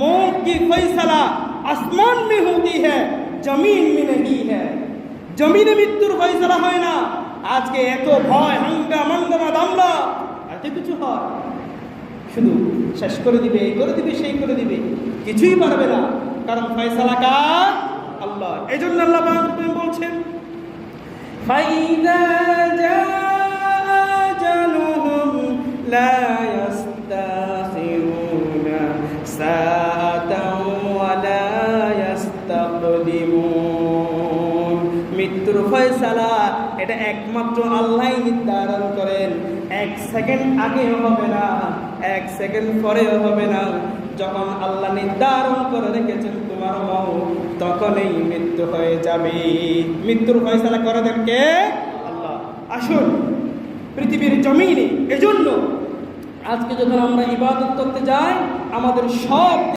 मौत की फैसला आसमान में होती है, जमीन में नहीं है। जमीने मृत्युर फैसला হয় না। আজকে এত ভয়, হাঙ্গামা দাঙ্গা, এত কিছু হয়, শুধু শেষ করে দিবে, এই করে দিবে, সেই করে দিবে, কিছুই পারবে না, কারণ ফয়সালা কার? আল্লাহ। এই জন্য আল্লাহ বলছেন ফাইদা জাআ আজালুহুম লা ইস্তাখিরুনা সাআতাও ওয়া লা ইস্তাকদিমুন। মৃত্যুর ফয়সালা এটা একমাত্র আল্লাহই নির্ধারণ করেন। এক সেকেন্ড আগেও হবে না, এক সেকেন্ড পরেও হবে না। যখন আল্লাহ নির্ধারণ করে রেখেছেন তোমার মৌত, তখনই মৃত্যু হয়ে যাবে। মৃত্যুর ফয়সালা করে দেন কে? আল্লাহ। আসুন পৃথিবীর জমিনে, এজন্য আজকে যখন আমরা ইবাদত করতে যাই, আমাদের সব